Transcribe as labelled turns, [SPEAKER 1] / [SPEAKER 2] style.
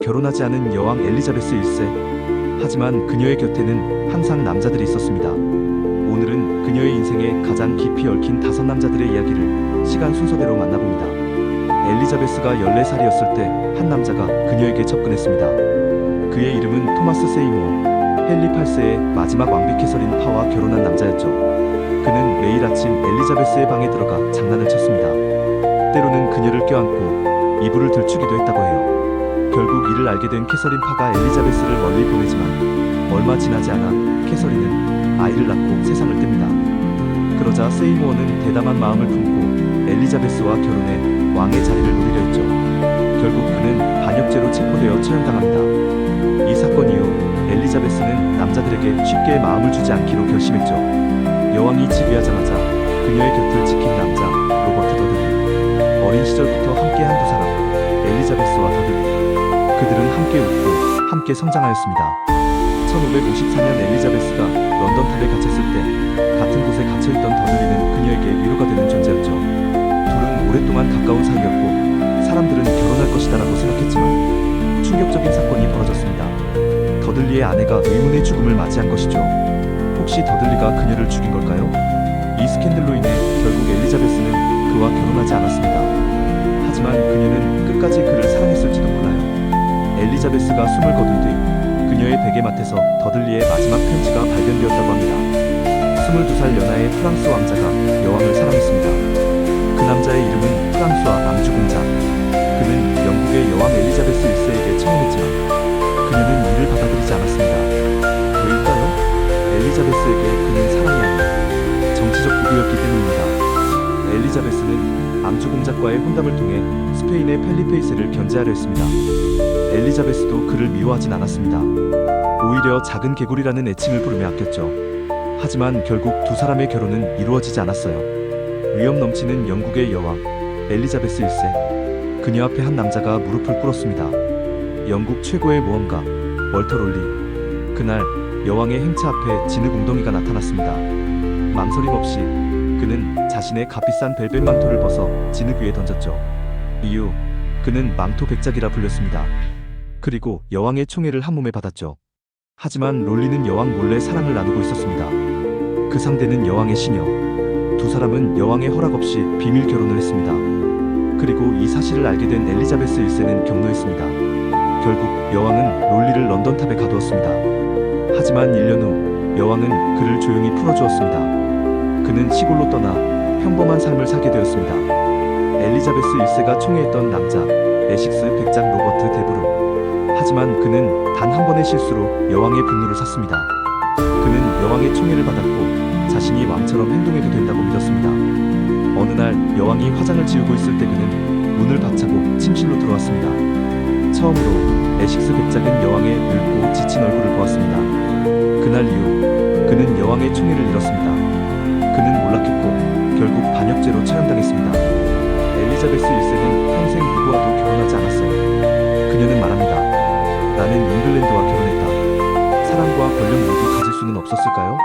[SPEAKER 1] 결혼하지 않은 여왕 엘리자베스 1세. 하지만 그녀의 곁에는 항상 남자들이 있었습니다. 오늘은 그녀의 인생에 가장 깊이 얽힌 5남자들의 이야기를 시간 순서대로 만나봅니다. 엘리자베스가 14살이었을 때 한 남자가 그녀에게 접근했습니다. 그의 이름은 토마스 세이무어, 헨리 8세의 마지막 왕비 캐서린 파와 결혼한 남자였죠. 그는 매일 아침 엘리자베스의 방에 들어가 장난을 쳤습니다. 때로는 그녀를 껴안고 이불을 들추기도 했다고 해요. 결국 이를 알게 된 캐서린 파가 엘리자베스를 멀리 보내지만 얼마 지나지 않아 캐서린은 아이를 낳고 세상을 뗍니다. 그러자 세이무어는 대담한 마음을 품고 엘리자베스와 결혼해 왕의 자리를 노리려 했죠. 결국 그는 반역죄로 체포되어 처형당합니다. 이 사건 이후 엘리자베스는 남자들에게 쉽게 마음을 주지 않기로 결심했죠. 여왕이 즉위하자마자 그녀의 곁을 지킨 남자 로버트 더들리. 어린 시절부터 함께한 두 사람 엘리자베스와 더들리. 그들은 함께 웃고 함께 성장하였습니다. 1554년 엘리자베스가 런던 탑에 갇혔을 때 같은 곳에 갇혀있던 더들리는 그녀에게 위로가 되는 존재였죠. 둘은 오랫동안 가까운 사이였고 사람들은 결혼할 것이다라고 생각했지만 충격적인 사건이 벌어졌습니다. 더들리의 아내가 의문의 죽음을 맞이한 것이죠. 혹시 더들리가 그녀를 죽인 걸까요? 이 스캔들로 인해 결국 엘리자베스는 그와 결혼하지 않았습니다. 하지만 그녀는 끝까지 그를 사랑했을지도 몰라요. 엘리자베스가 숨을 거둔 뒤 그녀의 베개맡에서 더들리의 마지막 편지가 발견되었다고 합니다. 22살 연하의 프랑스 왕자가 여왕을 사랑했습니다. 그 남자의 이름은 프랑수아 앙주공자. 그는 영국의 여왕 엘리자베스 1세에게 청혼했지만 그녀는 이를 받아들이지 않았습니다. 왜일까요? 엘리자베스에게 그는 사랑이 아닌 정치적 도구였기 때문입니다. 엘리자베스는 앙주공작과의 혼담을 통해 스페인의 펠리페 2세를 견제하려 했습니다. 엘리자베스도 그를 미워하진 않았습니다. 오히려 작은 개구리라는 애칭을 부르며 아꼈죠. 하지만 결국 두 사람의 결혼은 이루어지지 않았어요. 위험 넘치는 영국의 여왕 엘리자베스 1세. 그녀 앞에 한 남자가 무릎을 꿇었습니다. 영국 최고의 모험가 월터 롤리. 그날 여왕의 행차 앞에 진흙 웅덩이가 나타났습니다. 망설임 없이 그는 자신의 값비싼 벨벳 망토를 벗어 진흙 위에 던졌죠. 이후 그는 망토 백작이라 불렸습니다. 그리고 여왕의 총애를 한몸에 받았죠. 하지만 롤리는 여왕 몰래 사랑을 나누고 있었습니다. 그 상대는 여왕의 시녀. 두 사람은 여왕의 허락 없이 비밀 결혼을 했습니다. 그리고 이 사실을 알게 된 엘리자베스 1세는 경로했습니다. 결국 여왕은 롤리를 런던 탑에 가두었습니다. 하지만 1년 후 여왕은 그를 조용히 풀어주었습니다. 그는 시골로 떠나 평범한 삶을 살게 되었습니다. 엘리자베스 1세가 총애했던 남자 에식스 백작 로버트 데브루. 하지만 그는 단 한 번의 실수로 여왕의 분노를 샀습니다. 그는 여왕의 총애를 받았고 자신이 왕처럼 행동해도 된다고 믿었습니다. 어느 날 여왕이 화장을 지우고 있을 때 그는 문을 박차고 침실로 들어왔습니다. 처음으로 에식스 백작은 여왕의 늙고 지친 얼굴을 보았습니다. 그날 이후 그는 여왕의 총애를 잃었습니다. 그는 몰락했고 결국 반역죄로 처형당했습니다. 엘리자베스 1세는 평생 누구와도 결혼하지 않았어요. 그녀는 말합니다. 나는 잉글랜드와 결혼했다. 사랑과 권력 모두 가질 수는 없었을까요?